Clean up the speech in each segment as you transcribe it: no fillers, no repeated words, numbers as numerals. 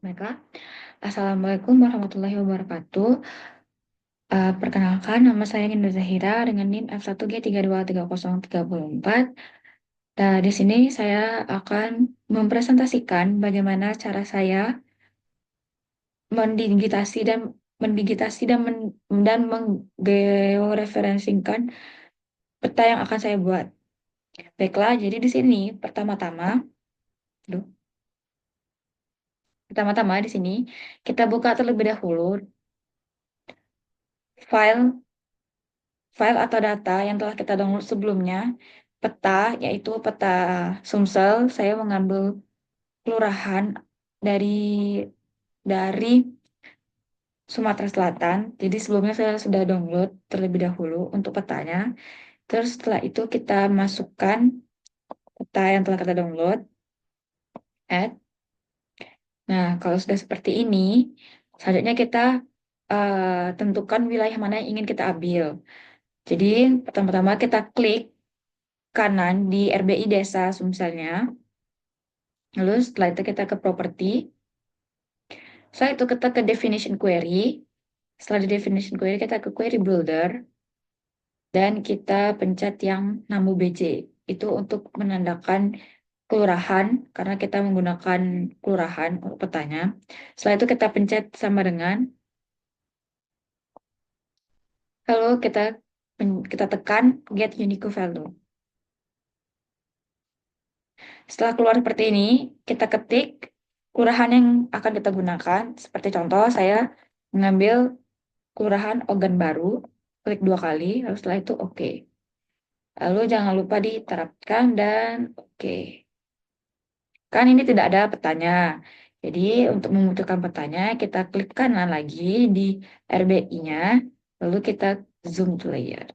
Mereka. Assalamualaikum warahmatullahi wabarakatuh. Perkenalkan, nama saya Ninda Zahira dengan NIM F1G323034. Nah, di sini saya akan mempresentasikan bagaimana cara saya mendigitasi dan menggeoreferensikan peta yang akan saya buat. Baiklah, jadi di sini aduh, pertama-tama di sini kita buka terlebih dahulu file file atau data yang telah kita download sebelumnya, peta, yaitu peta Sumsel. Saya mengambil kelurahan dari dari Sumatera Selatan. Jadi sebelumnya saya sudah download terlebih dahulu untuk petanya. Terus setelah itu kita masukkan peta yang telah kita download, add. Nah, kalau sudah seperti ini, selanjutnya kita tentukan wilayah mana yang ingin kita ambil. Jadi pertama-tama kita klik kanan di RBI Desa Sumselnya. Lalu setelah itu kita ke property. Setelah itu kita ke definition query. Setelah di definition query kita ke query builder. Dan kita pencet yang namu BJ. Itu untuk menandakan kelurahan. Karena kita menggunakan kelurahan untuk petanya. Setelah itu kita pencet sama dengan. Lalu kita tekan get unique value. Setelah keluar seperti ini, kita ketik kelurahan yang akan kita gunakan. Seperti contoh, saya mengambil kelurahan Ogan Baru, klik 2 kali, lalu setelah itu oke. Lalu jangan lupa diterapkan dan oke. Kan ini tidak ada petanya. Jadi untuk memunculkan petanya, kita klik kanan lagi di RBI-nya, lalu kita zoom to layer.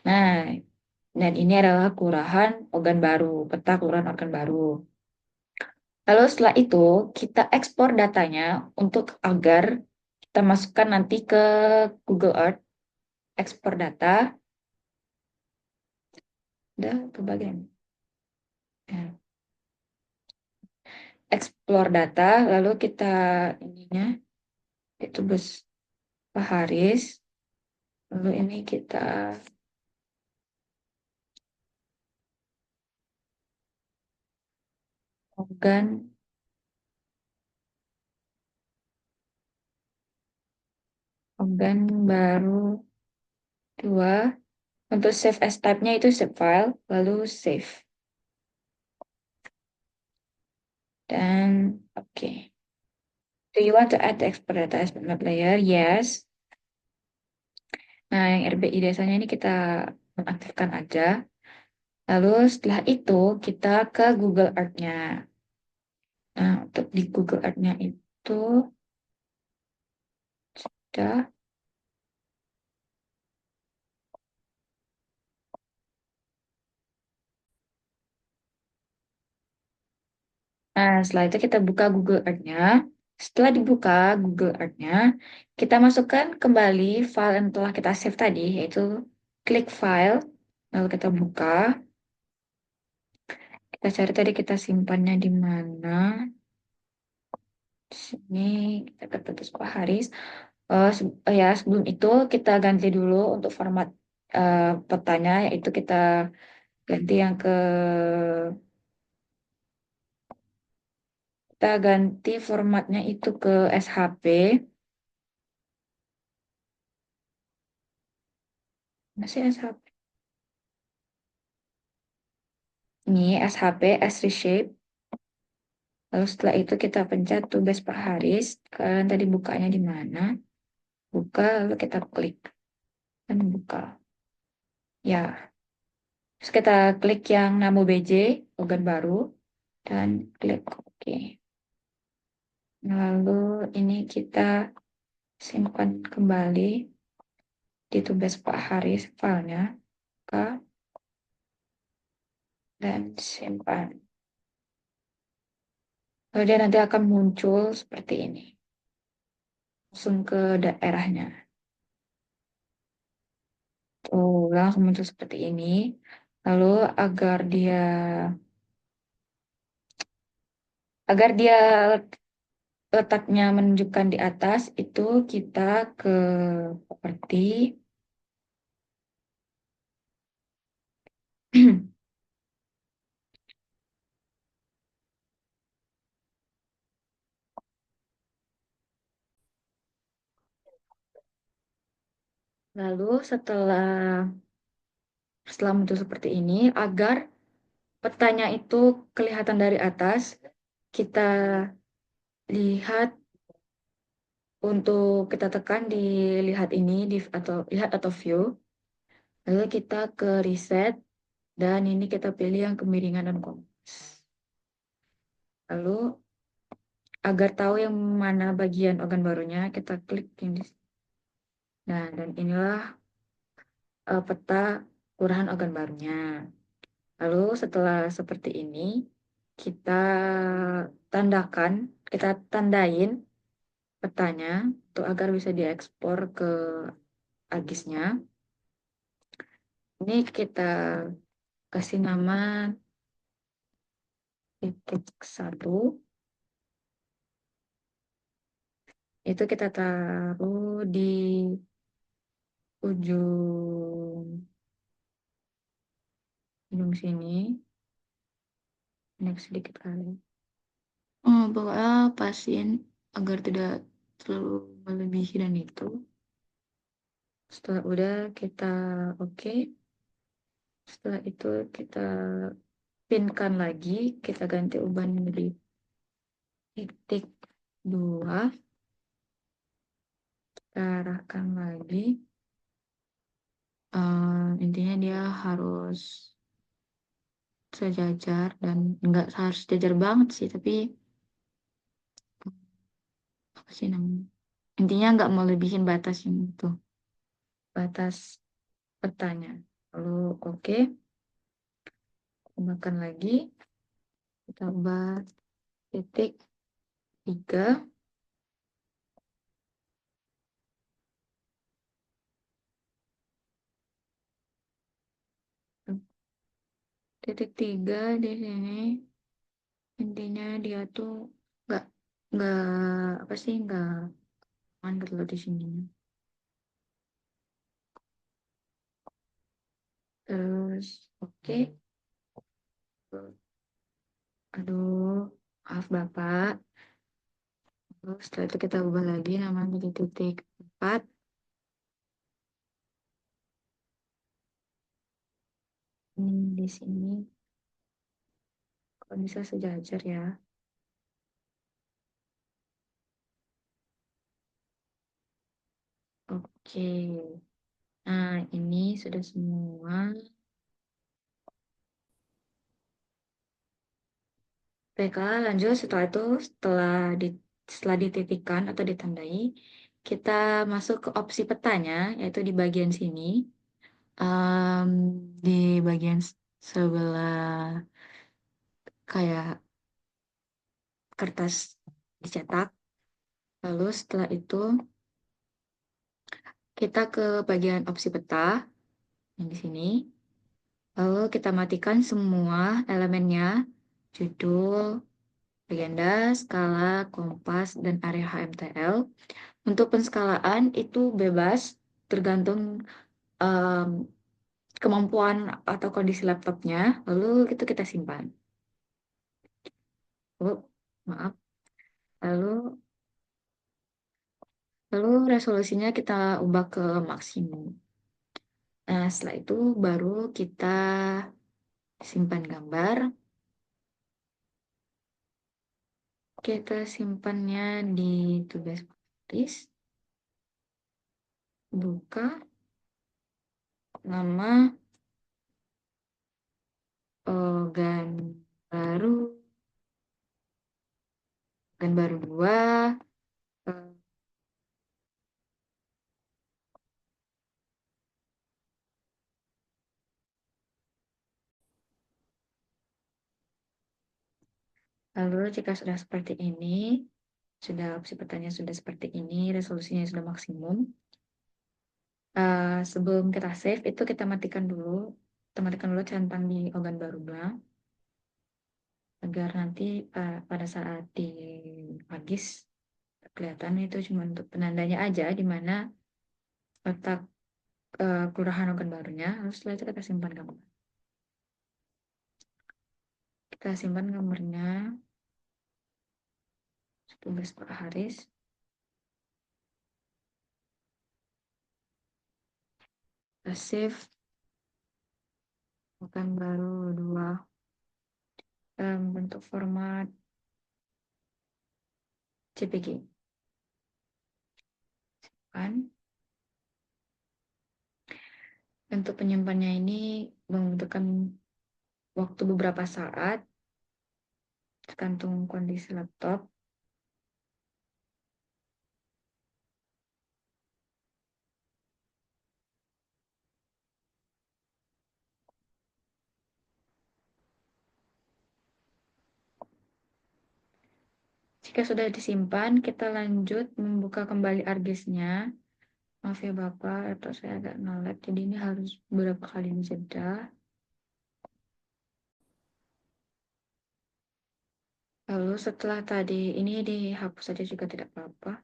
Nah, dan ini adalah kelurahan Ogan Baru, peta kelurahan Ogan Baru. Lalu setelah itu kita ekspor datanya untuk agar kita masukkan nanti ke Google Earth, ekspor data, udah ke bagian ya. Explore data, lalu kita ininya itu bus Pak Haris, lalu ini kita Ogan, Ogan baru 2. Untuk save as type-nya itu save file, lalu save. Dan oke. Do you want to add the export data as map layer? Yes. Nah, yang RBI desanya ini kita nonaktifkan aja. Lalu setelah itu kita ke Google Earth-nya. Nah, untuk di Google Earth-nya itu sudah. Nah, setelah itu kita buka Google Earth-nya. Setelah dibuka Google Earth-nya, kita masukkan kembali file yang telah kita save tadi, yaitu klik file, lalu kita buka. Kita cari tadi kita simpannya di mana. Di sini kita ketik Pak Haris. Ya, sebelum itu kita ganti dulu untuk format petanya, yaitu kita ganti yang kita ganti formatnya itu ke SHP. Masih SHP. Ini SHP, S reshape. Lalu setelah itu kita pencet tugas Pak Haris. Kalian tadi bukanya di mana? Buka, lalu kita klik dan buka. Ya, terus kita klik yang Namo BJ, Ogan Baru, dan klik OK. Lalu ini kita simpan kembali di tugas Pak Haris filenya, buka, dan simpan. Lalu dia nanti akan muncul seperti ini. Langsung ke daerahnya. Oh, langsung muncul seperti ini. Lalu agar dia letaknya menunjukkan di atas, itu kita ke properti. Lalu setelah muncul seperti ini, agar petanya itu kelihatan dari atas, kita lihat untuk kita tekan di lihat ini di atau lihat atau view. Lalu kita ke reset dan ini kita pilih yang kemiringan dan kompas. Lalu agar tahu yang mana bagian organ barunya, kita klik yang di. Nah, dan inilah peta kelurahan organ barunya. Lalu setelah seperti ini, kita tandakan, kita tandain petanya untuk agar bisa diekspor ke AGIS-nya. Ini kita kasih nama titik satu, itu kita taruh di ujung ujung sini, next sedikit kali. Oh, pokoknya pasien agar tidak terlalu melebihi dan itu. Setelah udah kita oke. Setelah itu kita pinkan lagi, kita ganti uban menjadi titik dua, kita arahkan lagi. Intinya dia harus sejajar dan nggak harus sejajar banget sih, tapi apa sih namanya? Intinya nggak mau lebihin batas yang itu, batas petanya. Lalu oke, tambahkan lagi, kita ubah titik tiga, titik tiga di sini. Intinya dia tuh nggak nggak apa sih nggak mandek loh di sini. Terus oke, aduh maaf Bapak. Terus setelah itu kita ubah lagi namanya di titik 4. Ini di sini kok bisa sejajar ya. Oke. Nah, ini sudah semua. Baiklah, lanjut setelah itu setelah dititikkan atau ditandai, kita masuk ke opsi petanya, yaitu di bagian sini. Em, di bagian sebelah kayak kertas dicetak. Lalu setelah itu kita ke bagian opsi peta yang di sini. Lalu kita matikan semua elemennya, judul, legenda, skala, kompas, dan area HMTL. Untuk penskalaan itu bebas, tergantung em, kemampuan atau kondisi laptopnya. Lalu itu kita simpan. Oh, maaf. Lalu Lalu resolusinya kita ubah ke maksimum. Nah, setelah itu baru kita simpan gambar. Kita simpannya di tugas tulis, buka, nama, organ baru, organ baru 2. eh, Lalu jika sudah seperti ini, sudah opsi pertanyaan sudah seperti ini, resolusinya sudah maksimum. Sebelum kita save, itu kita matikan dulu centang di organ barunya, agar nanti pada saat di Agis kelihatan, itu cuma untuk penandanya aja di mana letak kelurahan Ogan Barunya. Lalu setelah itu kita simpan gambar. Kita simpan gambarnya, tugas Pak Haris. Kita save Ogan Baru 2 dalam bentuk format JPG. Kan? Untuk penyimpannya ini membutuhkan waktu beberapa saat, tergantung kondisi laptop. Jika sudah disimpan, kita lanjut membuka kembali argisnya. Maaf ya Bapak, atau saya agak nolak, jadi ini harus beberapa kali dijeda. Lalu setelah tadi, ini dihapus saja juga tidak apa-apa.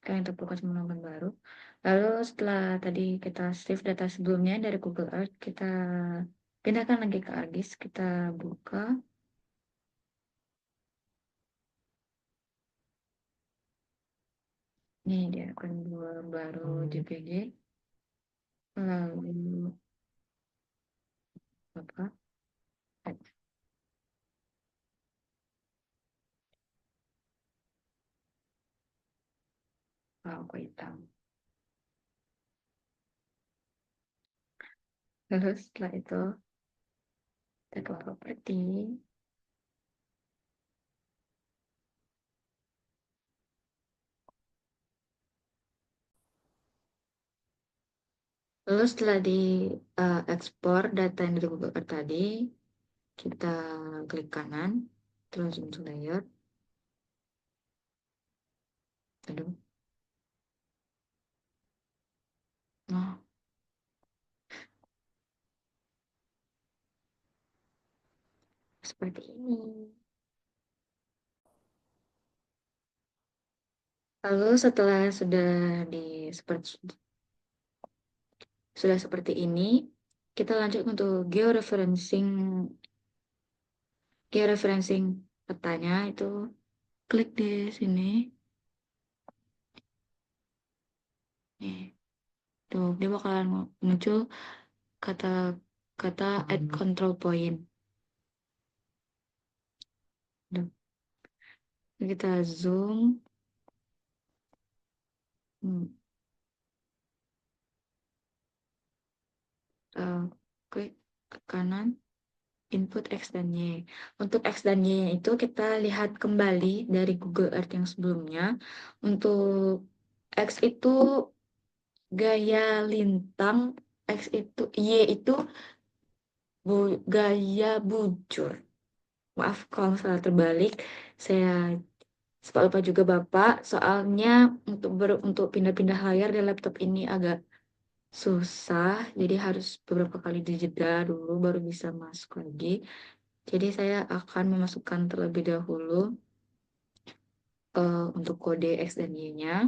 Kalian terbuka menambah baru. Lalu setelah tadi kita save data sebelumnya dari Google Earth, kita pindahkan lagi ke ArcGIS, kita buka. Ini dia akun dua baru JPG. Lalu apa? Aku hitam. Lalu setelah itu kita ke properti. Lalu setelah di ekspor data yang dari Google Earth tadi, kita klik kanan, terus zoom to layer. Aduh. Nah, seperti ini. Lalu setelah di seperti sudah seperti ini, kita lanjut untuk georeferencing petanya itu klik di sini. Nih, tuh dia bakalan muncul kata kata add control point. Duh, kita zoom, hmm, klik ke kanan, input X dan Y. Untuk X dan Y itu kita lihat kembali dari Google Earth yang sebelumnya. Untuk X itu gaya lintang, X itu, Y itu gaya bujur. Maaf kalau salah terbalik. Saya sempat lupa juga Bapak. Soalnya untuk pindah-pindah layar di laptop ini agak susah. Jadi harus beberapa kali dijeda dulu baru bisa masuk lagi. Jadi saya akan memasukkan terlebih dahulu untuk kode X dan Y-nya.